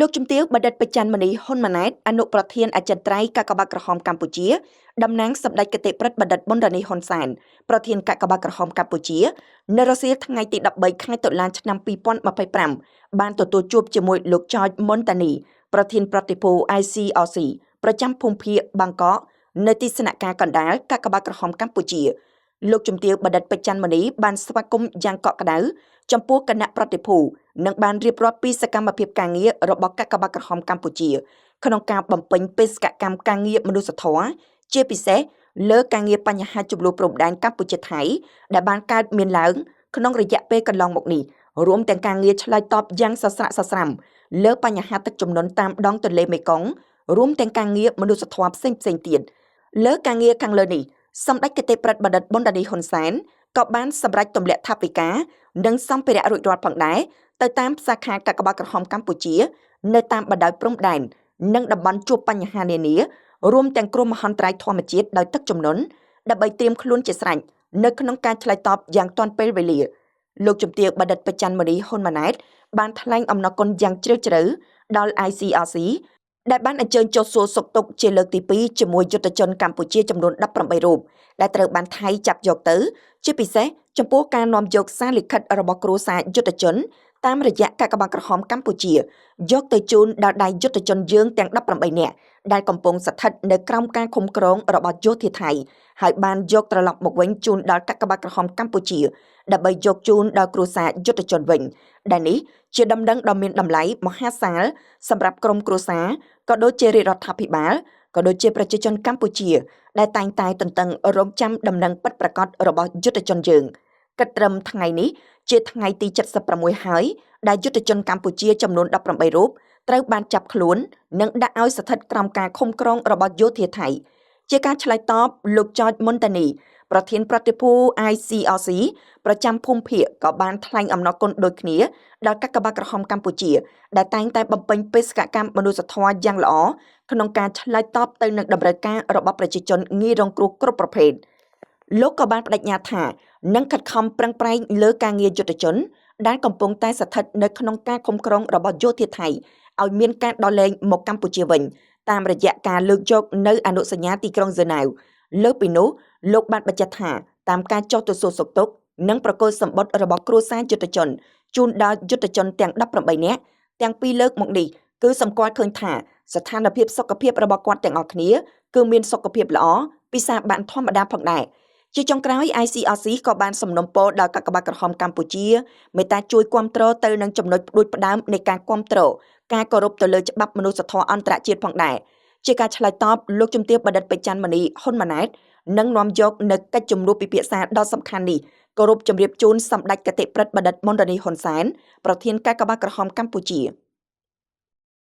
លោកជំទាវបណ្ឌិតបច្ចាន់មនីហ៊ុនម៉ាណែតអនុប្រធានអចិន្ត្រៃយ៍កាកបាទក្រហមកម្ពុជាតំណាងសម្ដេចគតិប្រិទ្ធបណ្ឌិតប៊ុនរ៉ានីហ៊ុនសែនប្រធានកាកបាទក្រហមកម្ពុជានៅរសៀលថ្ងៃទី13ខែតុលាឆ្នាំ2025បានទទួលជួបជាមួយលោកចចមុនតានីប្រធានប្រតិភូ ICRC ប្រចាំភូមិភាគបាងកកនៅទីស្នាក់ការកណ្ដាលកាកបាទក្រហមកម្ពុជាលោកជំទាវបណ្ឌិតបច្ចាន់មនីបានស្វាគមន៍យ៉ាងកក់ក្ដៅចំពោះគណៈប្រតិភូនិងបានរៀបរាប់ពីសកម្មភាពការងាររបស់កាកបាទក្រហមកម្ពុជាក្នុងការបំពេញបេសកកម្មការងារមនុស្សធម៌ជាពិសេសលើការងារបញ្ហាជម្លោះព្រំដែនកម្ពុជាថៃដែលបានកើតមានឡើងក្នុងរយៈពេលកន្លងមកនេះរួមទាំងការងារឆ្លើយតបយ៉ាងសស្រាក់សស្រាំលើបញ្ហាទឹកជំនន់តាមដងទន្លេមេគង្គរួមទាំងការងារមនុស្សធម៌ផ្សេងៗទៀតលើការងារខាងលើនេះសម្ដេចគតិប្រិទ្ធបណ្ឌិតប៊ុនរ៉ានីហ៊ុនសែនក៏បានសម្រេចទម្លាក់ថវិកានិងសម្ភារៈរួចរាល់ផងដែរទៅតាមសាខាកាកបាទក្រហមកម្ពុជានៅតាមបណ្ដោយព្រំដែននិងតំបន់ជួបបញ្ហានានារួមទាំងគ្រោះមហន្តរាយធម្មជាតិដោយទឹកជំនន់ដើម្បីត្រៀមខ្លួនជាស្រេចនៅក្នុងការឆ្លើយតបយ៉ាងទាន់ពេលវេលាលោកជំទាវបណ្ឌិតបច្ចាន់មនីហ៊ុនម៉ាណែតបានថ្លែងអំណរគុណយ៉ាងជ្រាលជ្រៅដល់ ICRC ដែលបានអញ្ជើញចុះសួរសុខទុក្ខជាលើកទី2ជាមួយយុទ្ធជនកម្ពុជាចំនួន18រូបដែលត្រូវបានថៃចាប់យកទៅជាពិសេសចំពោះការនាំយកសារលិខិតរបស់គ្រួសារយុទ្ធជនតាមរយៈកាកបាទក្រហមកម្ពុជាយកទៅជូនដល់ដៃយុទ្ធជនយើងទាំង18នាក់ដែលកំពុងស្ថិតនៅក្រោមការឃុំក្រងរបស់យោធាថៃហើយបានយកត្រឡប់មកវិញជូនដល់កាកបាទក្រហមកម្ពុជាដើម្បីយកជូនដល់គ្រួសារយុទ្ធជនវិញដែលនេះជាដំណឹងដ៏មានតម្លៃមហាសាលសម្រាប់ក្រុមគ្រួសារក៏ដូចជារាជរដ្ឋាភិបាលក៏ដូចជាប្រជាជនកម្ពុជាដែលតែងតែទន្ទឹងរង់ចាំដំណឹងពិតប្រាកដរបស់យុទ្ធជនយើងគិតត្រឹមថ្ងៃនេះជាថ្ងៃទី76ហើយដែលយុទ្ធជនកម្ពុជាចំនួន18រូបត្រូវបានចាប់ខ្លួននិងដាក់ឲ្យស្ថិតក្រោមការឃុំក្រងរបស់យោធាថៃជាការឆ្លើយតបលោកចចមុនតានីប្រធានប្រតិភូ ICRC ប្រចាំភូមិភាគក៏បានថ្លែងអំណរគុណដូចគ្នាដល់កាកបាទក្រហមកម្ពុជាដែលតែងតែបំពេញបេសកកម្មមនុស្សធម៌យ៉ាងល្អក្នុងការឆ្លើយតបទៅនឹងតម្រូវការរបស់ប្រជាជនងាយរងគ្រោះគ្រប់ប្រភេទលោកក៏បានបដិញ្ញាថានឹងខិតខំប្រឹងប្រែងលើការងារយុទ្ធជនដែលកំពុងតែស្ថិតនៅក្នុងការឃុំក្រងរបស់យោធាថៃឲ្យមានការដោះលែងមកកម្ពុជាវិញតាមរយៈការលើកយកនៅអនុសញ្ញាទីក្រុងហ្សឺណែវលើពីនោះលោកបានបញ្ជាក់ថាតាមការចុះទៅសួរសុខទុក្ខនិងប្រកល់សម្បត្តិរបស់គ្រួសារយុទ្ធជនជូនដល់យុទ្ធជនទាំង18នាក់ទាំងពីរលើកមកនេះគឺសម្គាល់ឃើញថាស្ថានភាពសុខភាពរបស់គាត់ទាំងអស់គ្នាគឺមានសុខភាពល្អពិសាបានធម្មតាផងដែរជាចុងក្រោយ ICRC ក៏បានសំណូមពរដល់កាកបាទក្រហមកម្ពុជាមេត្តាជួយគាំទ្រទៅនឹងចំណុចផ្ដួចផ្ដើមនៃការគាំទ្រការគោរពទៅលើច្បាប់មនុស្សធម៌អន្តរជាតិផងដែរជាការឆ្លើយតបលោកជំទាវបណ្ឌិតបច្ចាន់មនីហ៊ុនម៉ាណែតនឹងនាំយកនៅកិច្ចជំនួបពិភាក្សាដ៏សំខាន់នេះគោរពជម្រាបជូនសម្ដេចគតិប្រិទ្ធបណ្ឌិតប៊ុនរ៉ានីហ៊ុនសែនប្រធានកាកបាទក្រហមកម្ពុជា